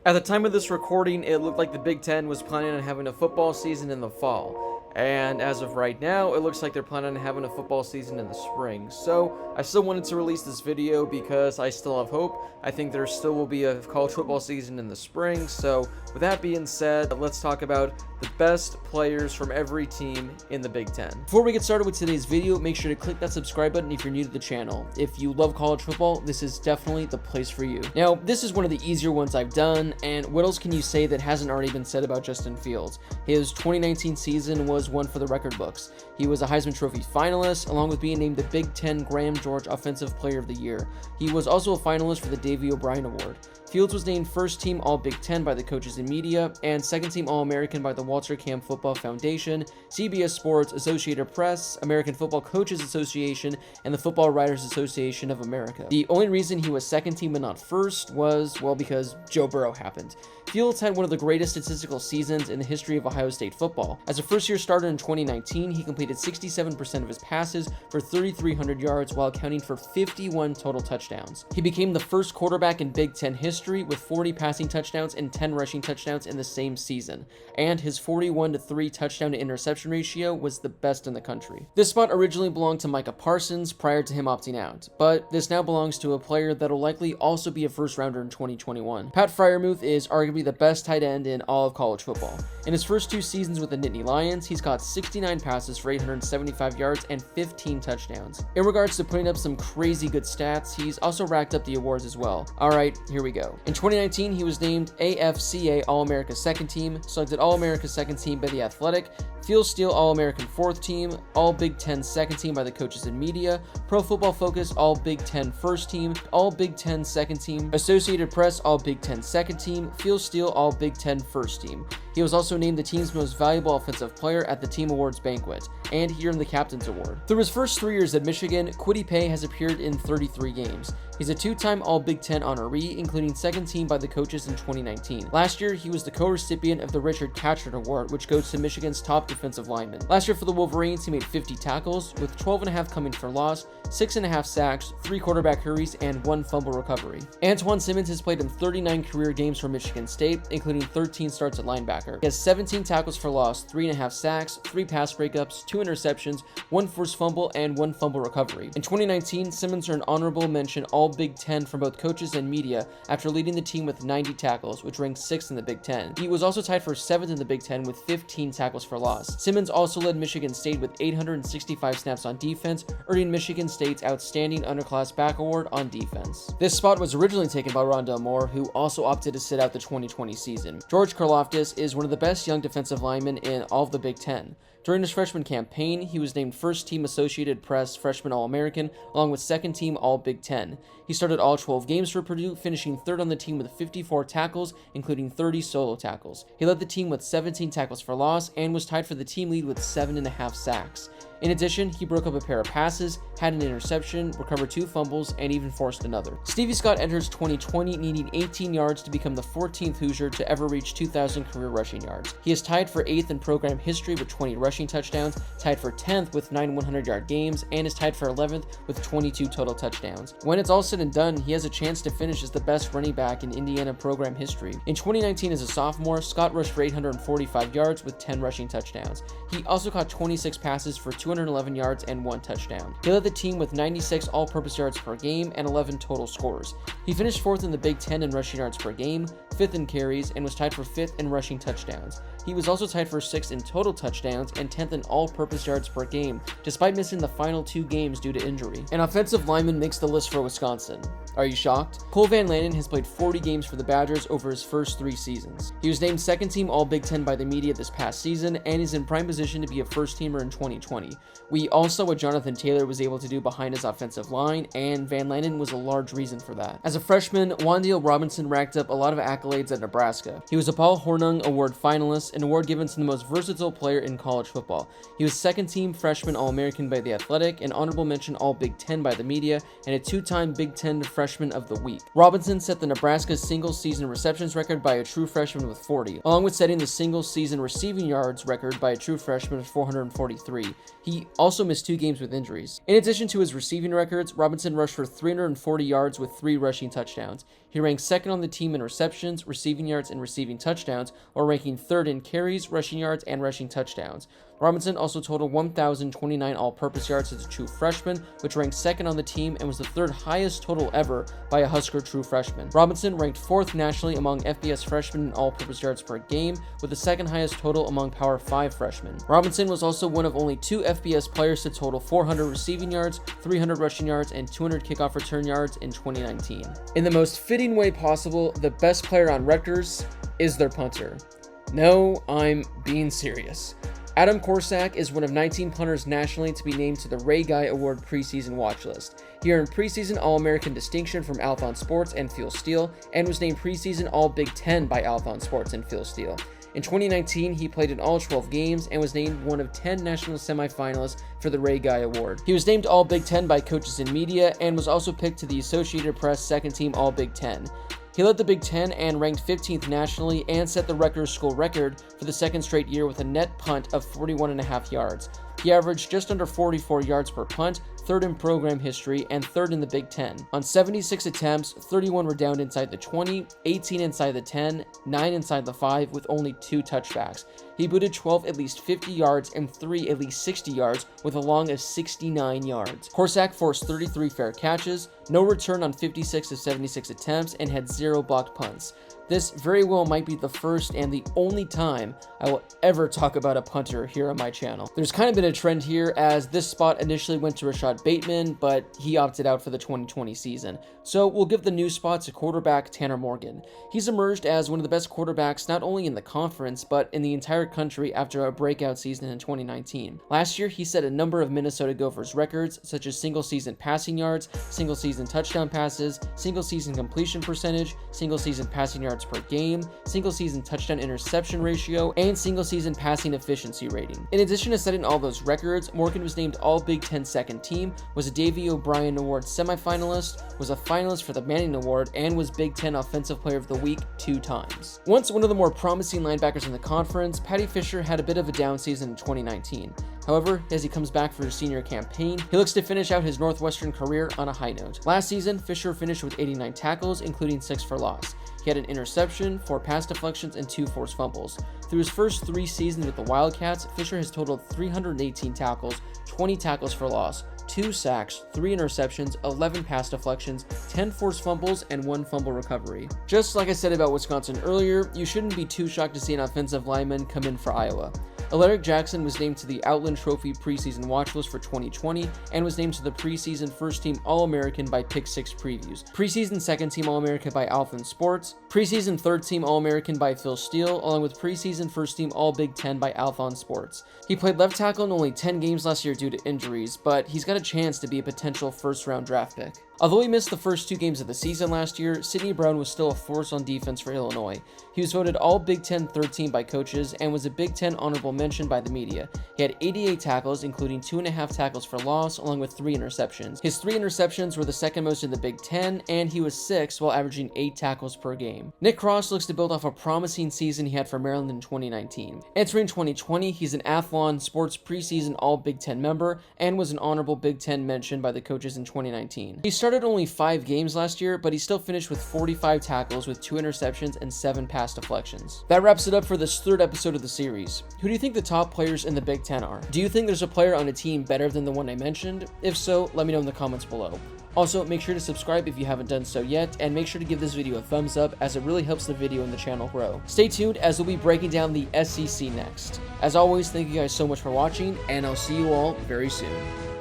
At the time of this recording, it looked like the Big Ten was planning on having a football season in the fall. And as of right now, it looks like they're planning on having a football season in the spring. So I still wanted to release this video because I still have hope. I think there still will be a college football season in the spring. So with that being said, let's talk about the best players from every team in the Big Ten. Before we get started with today's video, make sure to click that subscribe button if you're new to the channel. If you love college football, this is definitely the place for you. Now, this is one of the easier ones I've done, and what else can you say that hasn't already been said about Justin Fields? His 2019 season was one for the record books. He was a Heisman Trophy finalist, along with being named the Big Ten Graham George Offensive Player of the Year. He was also a finalist for the Davey O'Brien Award. Fields was named first team All-Big Ten by the Coaches and Media, and second team All-American by the Walter Camp Football Foundation, CBS Sports, Associated Press, American Football Coaches Association, and the Football Writers Association of America. The only reason he was second team but not first was, well, because Joe Burrow happened. Fields had one of the greatest statistical seasons in the history of Ohio State football. As a first-year starter in 2019, he completed 67% of his passes for 3,300 yards while accounting for 51 total touchdowns. He became the first quarterback in Big Ten history with 40 passing touchdowns and 10 rushing touchdowns in the same season, and his 41-3 touchdown to interception ratio was the best in the country. This spot originally belonged to Micah Parsons prior to him opting out, but this now belongs to a player that'll likely also be a first-rounder in 2021. Pat FRIERMUTH is arguably the best tight end in all of college football. In his first 2 seasons with the Nittany Lions, he's caught 69 passes for 875 yards and 15 touchdowns. In regards to putting up some crazy good stats, he's also racked up the awards as well. Alright, here we go. In 2019, he was named AFCA All-America Second Team, selected All-America Second Team by The Athletic, Field Steel All-American Fourth Team, All-Big Ten Second Team by the Coaches and Media, Pro Football Focus All-Big Ten First Team, All-Big Ten Second Team, Associated Press All-Big Ten Second Team, Field Steel All-Big Ten First Team. He was also named the team's most valuable offensive player at the Team Awards banquet, and he earned the Captain's Award. Through his first 3 years at Michigan, Kwity Paye has appeared in 33 games. He's a 2-time All-Big Ten honoree, including second team by the coaches in 2019. Last year, he was the co-recipient of the Richard Catchard Award, which goes to Michigan's top defensive lineman. Last year for the Wolverines, he made 50 tackles, with 12.5 coming for loss, 6.5 sacks, 3 quarterback hurries, and 1 fumble recovery. Antoine Simmons has played in 39 career games for Michigan State, including 13 starts at linebacker. He has 17 tackles for loss, 3.5 sacks, 3 pass breakups, 2 interceptions, 1 forced fumble, and 1 fumble recovery. In 2019, Simmons earned honorable mention All-Big Ten from both coaches and media after leading the team with 90 tackles, which ranked 6th in the Big Ten. He was also tied for 7th in the Big Ten with 15 tackles for loss. Simmons also led Michigan State with 865 snaps on defense, earning Michigan State's Outstanding Underclass Back Award on defense. This spot was originally taken by Rondell Moore, who also opted to sit out the 2020 season. George KARLAFTIS is one of the best young defensive linemen in all of the Big Ten. During his freshman campaign, he was named first team Associated Press Freshman All-American, along with second team All-Big Ten. He started all 12 games for Purdue, finishing third on the team with 54 tackles, including 30 solo tackles. He led the team with 17 tackles for loss and was tied for the team lead with 7.5 sacks. In addition, he broke up a pair of passes, had an interception, recovered 2 fumbles, and even forced another. Stevie Scott enters 2020 needing 18 yards to become the 14th Hoosier to ever reach 2,000 career rushing yards. He is tied for 8th in program history with 20 rushing touchdowns, tied for 10th with 9 100-yard games, and is tied for 11th with 22 total touchdowns. When it's all said and done, he has a chance to finish as the best running back in Indiana program history. In 2019 as a sophomore, Scott rushed for 845 yards with 10 rushing touchdowns. He also caught 26 passes for 211 yards and 1 touchdown. He led the team with 96 all-purpose yards per game and 11 total scores. He finished 4th in the Big Ten in rushing yards per game, 5th in carries, and was tied for 5th in rushing touchdowns. He was also tied for 6th in total touchdowns and 10th in all-purpose yards per game, despite missing the final 2 games due to injury. An offensive lineman makes the list for Wisconsin. Are you shocked? Cole Van Lanen has played 40 games for the Badgers over his first 3 seasons. He was named second team All-Big Ten by the media this past season and is in prime position to be a first-teamer in 2020. We all saw what Jonathan Taylor was able to do behind his offensive line, and Van Lanen was a large reason for that. As a freshman, Wan'Dale Robinson racked up a lot of accolades at Nebraska. He was a Paul Hornung Award finalist, an award given to the most versatile player in college football. He was second-team freshman All-American by The Athletic, an honorable mention All-Big Ten by the media, and a 2-time Big Ten Freshman of the Week. Robinson set the Nebraska single-season receptions record by a true freshman with 40, along with setting the single-season receiving yards record by a true freshman with 443. He also missed 2 games with injuries. In addition to his receiving records, Robinson rushed for 340 yards with 3 rushing touchdowns. He ranked second on the team in receptions, receiving yards, and receiving touchdowns, while ranking third in carries, rushing yards, and rushing touchdowns. Robinson also totaled 1,029 all-purpose yards as a true freshman, which ranked second on the team and was the third highest total ever by a Husker true freshman. Robinson ranked fourth nationally among FBS freshmen in all-purpose yards per game, with the second highest total among Power 5 freshmen. Robinson was also one of only 2 FBS players to total 400 receiving yards, 300 rushing yards, and 200 kickoff return yards in 2019. In the most fitting way possible, the best player on Rutgers is their punter. No, I'm being serious. Adam KORSAK is one of 19 punters nationally to be named to the Ray Guy Award preseason watch list. He earned preseason All-American distinction from Althon Sports and Feel Steel, and was named preseason All-Big Ten by Althon Sports and Feel Steel. In 2019, he played in all 12 games and was named one of 10 national semifinalists for the Ray Guy Award. He was named All-Big Ten by Coaches and Media, and was also picked to the Associated Press second team All-Big Ten. He led the Big Ten and ranked 15th nationally, and set the Rutgers school record for the second straight year with a net punt of 41.5 yards. He averaged just under 44 yards per punt, third in program history, and third in the Big Ten. On 76 attempts, 31 were downed inside the 20, 18 inside the 10, 9 inside the 5, with only 2 touchbacks. He booted 12 at least 50 yards and 3 at least 60 yards, with a long of 69 yards. KORSAK forced 33 fair catches, no return on 56 of 76 attempts, and had 0 blocked punts. This very well might be the first and the only time I will ever talk about a punter here on my channel. There's kind of been a trend here, as this spot initially went to Rashad Bateman, but he opted out for the 2020 season. So we'll give the new spot to quarterback Tanner Morgan. He's emerged as one of the best quarterbacks not only in the conference, but in the entire country after a breakout season in 2019. Last year, he set a number of Minnesota Gophers records, such as single-season passing yards, single-season touchdown passes, single-season completion percentage, single-season passing yards per game, single-season touchdown interception ratio, and single-season passing efficiency rating. In addition to setting all those records, Morgan was named All-Big Ten second team, was a Davey O'Brien Award semifinalist, was a finalist for the Manning Award, and was Big Ten Offensive Player of the Week 2 times. Once one of the more promising linebackers in the conference, Paddy Fisher had a bit of a down season in 2019. However, as he comes back for his senior campaign, he looks to finish out his Northwestern career on a high note. Last season, Fisher finished with 89 tackles, including 6 for loss. He had an interception, 4 pass deflections, and 2 forced fumbles. Through his first 3 seasons with the Wildcats, Fisher has totaled 318 tackles, 20 tackles for loss, 2 sacks, 3 interceptions, 11 pass deflections, 10 forced fumbles, and 1 fumble recovery. Just like I said about Wisconsin earlier, you shouldn't be too shocked to see an offensive lineman come in for Iowa. ALARIC Jackson was named to the Outland Trophy preseason watch list for 2020 and was named to the preseason first-team All-American by Pick 6 Previews, preseason second-team All-American by Althon Sports, preseason third-team All-American by Phil Steele, along with preseason first-team All-Big Ten by Althon Sports. He played left tackle in only 10 games last year due to injuries, but he's got a chance to be a potential first-round draft pick. Although he missed the first 2 games of the season last year, Sidney Brown was still a force on defense for Illinois. He was voted All Big Ten third team by coaches and was a Big Ten honorable mention by the media. He had 88 tackles, including 2.5 tackles for loss, along with 3 interceptions. His 3 interceptions were the second most in the Big Ten, and he was 6th while averaging 8 tackles per game. Nick Cross looks to build off a promising season he had for Maryland in 2019. Entering 2020, he's an Athlon Sports preseason All Big Ten member and was an honorable Big Ten mention by the coaches in 2019. He started only 5 games last year, but he still finished with 45 tackles with 2 interceptions and 7 pass deflections. That wraps it up for this 3rd episode of the series. Who do you think the top players in the Big Ten are? Do you think there's a player on a team better than the one I mentioned? If so, let me know in the comments below. Also, make sure to subscribe if you haven't done so yet, and make sure to give this video a thumbs up as it really helps the video and the channel grow. Stay tuned as we'll be breaking down the SEC next. As always, thank you guys so much for watching, and I'll see you all very soon.